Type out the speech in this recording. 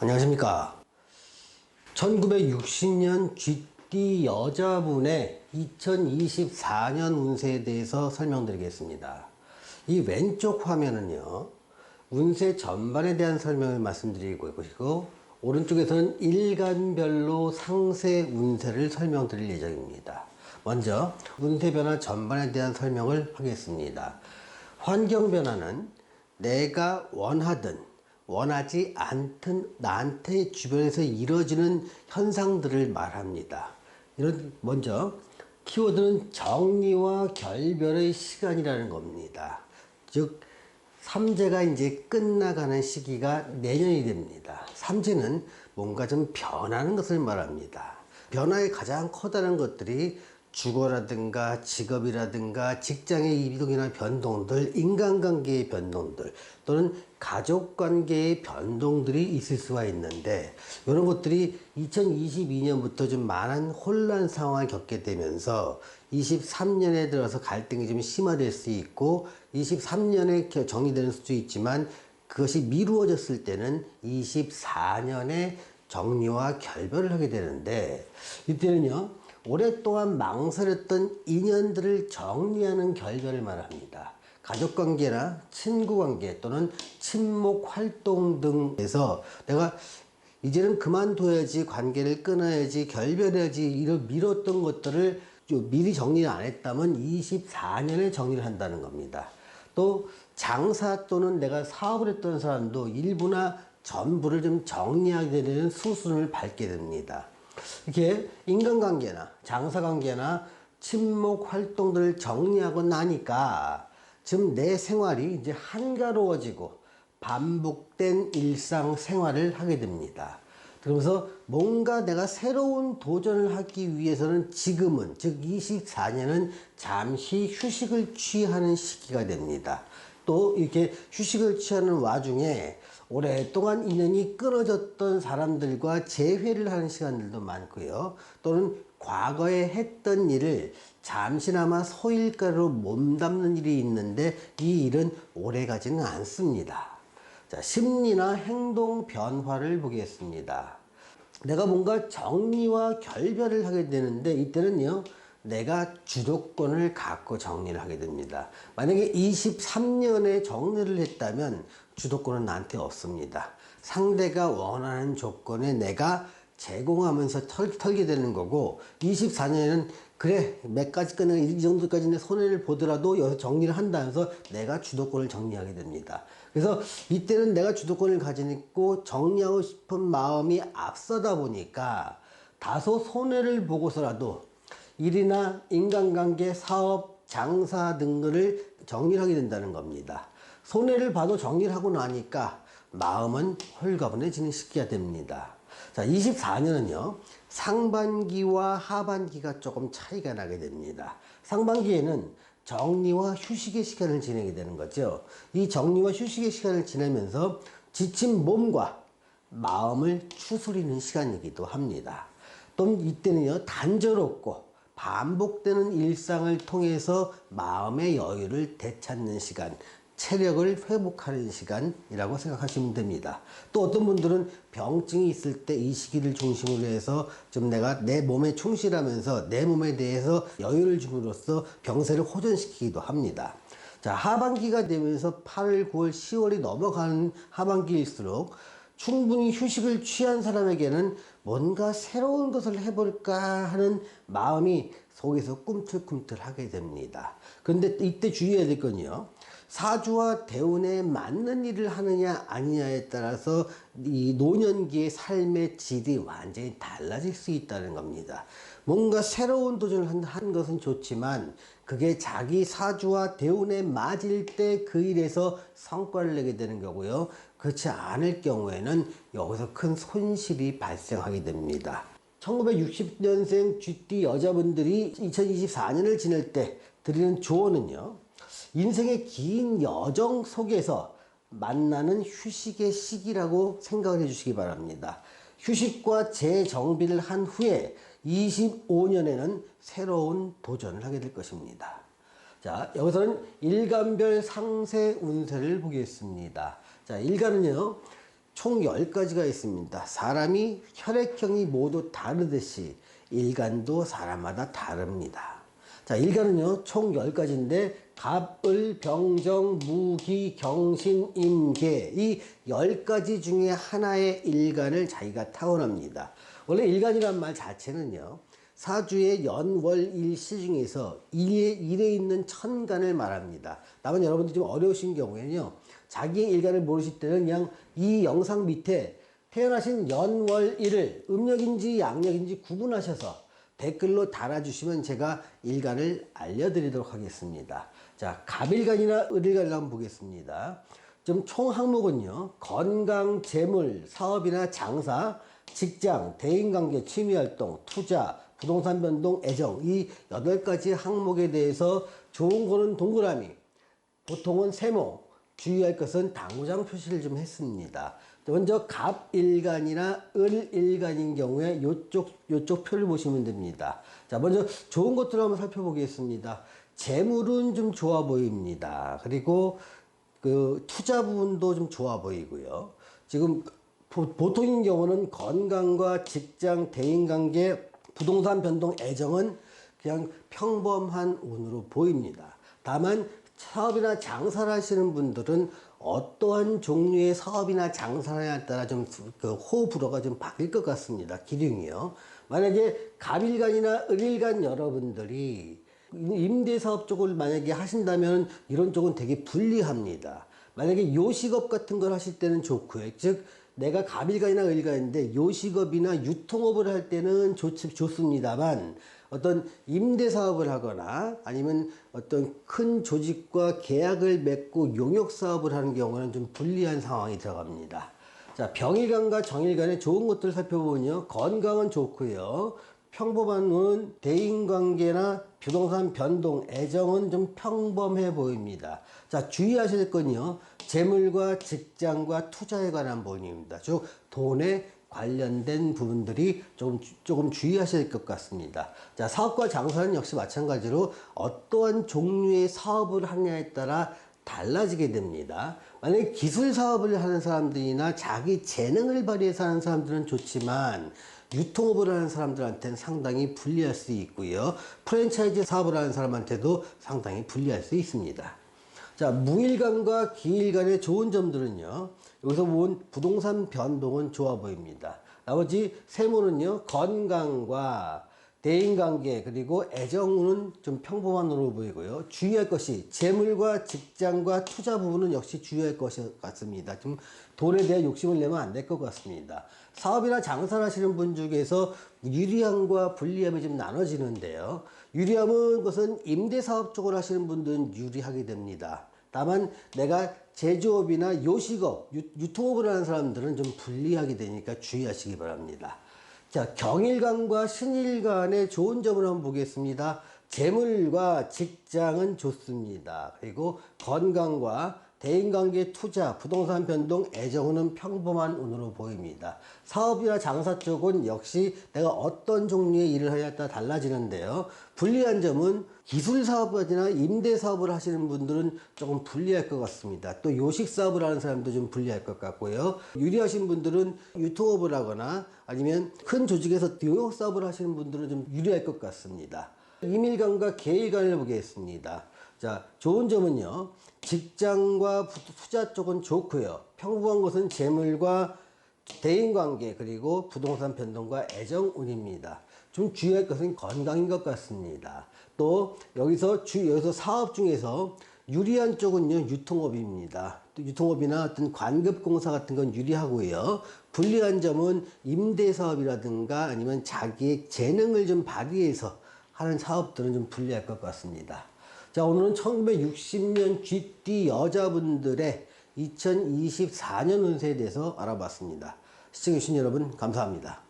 안녕하십니까. 1960년 쥐띠 여자분의 2024년 운세에 대해서 설명드리겠습니다. 이 왼쪽 화면은요, 운세 전반에 대한 설명을 말씀드리고 있고, 오른쪽에서는 일간별로 상세 운세를 설명드릴 예정입니다. 먼저 운세 변화 전반에 대한 설명을 하겠습니다. 환경 변화는 내가 원하지 않든 나한테 주변에서 이루어지는 현상들을 말합니다. 먼저 키워드는 정리와 결별의 시간이라는 겁니다. 즉 삼재가 이제 끝나가는 시기가 내년이 됩니다. 삼재는 뭔가 좀 변하는 것을 말합니다. 변화의 가장 커다란 것들이 주거라든가 직업이라든가 직장의 이동이나 변동들, 인간관계의 변동들 또는 가족관계의 변동들이 있을 수가 있는데, 이런 것들이 2022년부터 좀 많은 혼란 상황을 겪게 되면서 23년에 들어서 갈등이 좀 심화될 수 있고, 23년에 정리되는 수도 있지만 그것이 미루어졌을 때는 24년에 정리와 결별을 하게 되는데, 이때는요 오랫동안 망설였던 인연들을 정리하는 결별을 말합니다. 가족관계나 친구관계 또는 친목 활동 등에서 내가 이제는 그만둬야지, 관계를 끊어야지, 결별해야지 이런 미뤘던 것들을 미리 정리를 안 했다면 24년에 정리를 한다는 겁니다. 또 장사 또는 내가 사업을 했던 사람도 일부나 전부를 좀 정리하게 되는 수순을 밟게 됩니다. 이렇게 인간관계나 장사관계나 친목 활동들을 정리하고 나니까 지금 내 생활이 이제 한가로워지고 반복된 일상생활을 하게 됩니다. 그러면서 뭔가 내가 새로운 도전을 하기 위해서는 지금은, 즉 24년은 잠시 휴식을 취하는 시기가 됩니다. 또 이렇게 휴식을 취하는 와중에 오랫동안 인연이 끊어졌던 사람들과 재회를 하는 시간들도 많고요. 또는 과거에 했던 일을 잠시나마 소일가로 몸담는 일이 있는데 이 일은 오래 가지는 않습니다. 자, 심리나 행동 변화를 보겠습니다. 내가 뭔가 정리와 결별을 하게 되는데, 이때는요 내가 주도권을 갖고 정리를 하게 됩니다. 만약에 23년에 정리를 했다면 주도권은 나한테 없습니다. 상대가 원하는 조건에 내가 제공하면서 털게 되는 거고, 24년에는 그래 몇 가지 끝내 이 정도까지는 손해를 보더라도 여기서 정리를 한다면서 내가 주도권을 정리하게 됩니다. 그래서 이때는 내가 주도권을 가지고 정리하고 싶은 마음이 앞서다 보니까 다소 손해를 보고서라도 일이나 인간관계, 사업, 장사 등을 정리를 하게 된다는 겁니다. 손해를 봐도 정리를 하고 나니까 마음은 홀가분해지는 시기가 됩니다. 자, 24년은요 상반기와 하반기가 조금 차이가 나게 됩니다. 상반기에는 정리와 휴식의 시간을 지내게 되는 거죠. 이 정리와 휴식의 시간을 지내면서 지친 몸과 마음을 추스리는 시간이기도 합니다. 또 이때는요 단조롭고 반복되는 일상을 통해서 마음의 여유를 되찾는 시간, 체력을 회복하는 시간이라고 생각하시면 됩니다. 또 어떤 분들은 병증이 있을 때 이 시기를 중심으로 해서 좀 내가 내 몸에 충실하면서 내 몸에 대해서 여유를 줌으로써 병세를 호전시키기도 합니다. 자, 하반기가 되면서 8월, 9월, 10월이 넘어가는 하반기일수록 충분히 휴식을 취한 사람에게는 뭔가 새로운 것을 해볼까 하는 마음이 속에서 꿈틀꿈틀하게 됩니다. 그런데 이때 주의해야 될 건요, 사주와 대운에 맞는 일을 하느냐 아니냐에 따라서 이 노년기의 삶의 질이 완전히 달라질 수 있다는 겁니다. 뭔가 새로운 도전을 한 것은 좋지만 그게 자기 사주와 대운에 맞을 때 그 일에서 성과를 내게 되는 거고요. 그렇지 않을 경우에는 여기서 큰 손실이 발생하게 됩니다. 1960년생 쥐띠 여자분들이 2024년을 지낼 때 드리는 조언은요, 인생의 긴 여정 속에서 만나는 휴식의 시기라고 생각을 해주시기 바랍니다. 휴식과 재정비를 한 후에 25년에는 새로운 도전을 하게 될 것입니다. 자, 여기서는 일간별 상세 운세를 보겠습니다. 자, 일간은요, 총 10가지가 있습니다. 사람이 혈액형이 모두 다르듯이 일간도 사람마다 다릅니다. 자, 일간은요, 총 10가지인데, 갑, 을, 병정, 무기, 경신, 임계, 이 10가지 중에 하나의 일간을 자기가 타고납니다. 원래 일간이란 말 자체는요, 사주의 연, 월, 일, 시 중에서 일에 있는 천간을 말합니다. 다만 여러분들 좀 어려우신 경우에는요, 자기의 일간을 모르실 때는 그냥 이 영상 밑에 태어나신 연, 월, 일을 음력인지 양력인지 구분하셔서 댓글로 달아주시면 제가 일간을 알려드리도록 하겠습니다. 자, 갑일간이나 을일간을 한번 보겠습니다. 좀 총 항목은요, 건강, 재물, 사업이나 장사, 직장, 대인관계, 취미활동, 투자, 부동산 변동, 애정, 이 8가지 항목에 대해서 좋은 거는 동그라미, 보통은 세모, 주의할 것은 당구장 표시를 좀 했습니다. 먼저 갑일간이나 을일간인 경우에 요쪽 표를 보시면 됩니다. 자, 먼저 좋은 것들을 한번 살펴보겠습니다. 재물은 좀 좋아 보입니다. 그리고 그 투자 부분도 좀 좋아 보이고요. 지금 보통인 경우는 건강과 직장, 대인관계, 부동산 변동, 애정은 그냥 평범한 운으로 보입니다. 다만 사업이나 장사를 하시는 분들은 어떠한 종류의 사업이나 장사에 따라 좀 그 호불호가 좀 바뀔 것 같습니다. 기둥이요. 만약에 갑일간이나 을일간 여러분들이 임대사업 쪽을 만약에 하신다면 이런 쪽은 되게 불리합니다. 만약에 요식업 같은 걸 하실 때는 좋고요. 즉 내가 갑일간이나 을일간인데 요식업이나 유통업을 할 때는 좋습니다만, 어떤 임대사업을 하거나 아니면 어떤 큰 조직과 계약을 맺고 용역사업을 하는 경우는 좀 불리한 상황이 들어갑니다. 자, 병일간과 정일간의 좋은 것들을 살펴보면요, 건강은 좋고요, 평범한 운, 대인관계나 부동산 변동, 애정은 좀 평범해 보입니다. 자, 주의하실 건요, 재물과 직장과 투자에 관한 부분입니다. 즉 돈에 관련된 부분들이 조금 주의하실 것 같습니다. 자, 사업과 장사는 역시 마찬가지로 어떠한 종류의 사업을 하느냐에 따라 달라지게 됩니다. 만약에 기술 사업을 하는 사람들이나 자기 재능을 발휘해서 하는 사람들은 좋지만, 유통업을 하는 사람들한테는 상당히 불리할 수 있고요. 프랜차이즈 사업을 하는 사람한테도 상당히 불리할 수 있습니다. 자, 무일간과 기일간의 좋은 점들은요, 여기서 본 부동산 변동은 좋아 보입니다. 나머지 세모는요, 건강과 대인관계 그리고 애정은 좀 평범한 으로 보이고요. 주의할 것이 재물과 직장과 투자 부분은 역시 주의할 것 같습니다. 좀 돈에 대한 욕심을 내면 안 될 것 같습니다. 사업이나 장사를 하시는 분 중에서 유리함과 불리함이 좀 나눠지는데요. 유리함은 것은 임대사업 쪽을 하시는 분들은 유리하게 됩니다. 다만 내가 제조업이나 요식업, 유통업을 하는 사람들은 좀 불리하게 되니까 주의하시기 바랍니다. 자, 경일간과 신일간의 좋은 점을 한번 보겠습니다. 재물과 직장은 좋습니다. 그리고 건강과 대인관계, 투자, 부동산 변동, 애정은 평범한 운으로 보입니다. 사업이나 장사 쪽은 역시 내가 어떤 종류의 일을 하냐에 따라 달라지는데요. 불리한 점은 기술 사업이나 임대 사업을 하시는 분들은 조금 불리할 것 같습니다. 또 요식 사업을 하는 사람도 좀 불리할 것 같고요. 유리하신 분들은 유통업을 하거나 아니면 큰 조직에서 용역 사업을 하시는 분들은 좀 유리할 것 같습니다. 임일간과 계일간을 보겠습니다. 자, 좋은 점은요, 직장과 투자 쪽은 좋고요. 평범한 것은 재물과 대인관계 그리고 부동산 변동과 애정운입니다. 좀 주의할 것은 건강인 것 같습니다. 또 여기서 사업 중에서 유리한 쪽은요, 유통업입니다. 또 유통업이나 어떤 관급공사 같은 건 유리하고요. 불리한 점은 임대사업이라든가 아니면 자기의 재능을 좀 발휘해서 하는 사업들은 좀 불리할 것 같습니다. 자, 오늘은 1960년 쥐띠 여자분들의 2024년 운세에 대해서 알아봤습니다. 시청해주신 여러분 감사합니다.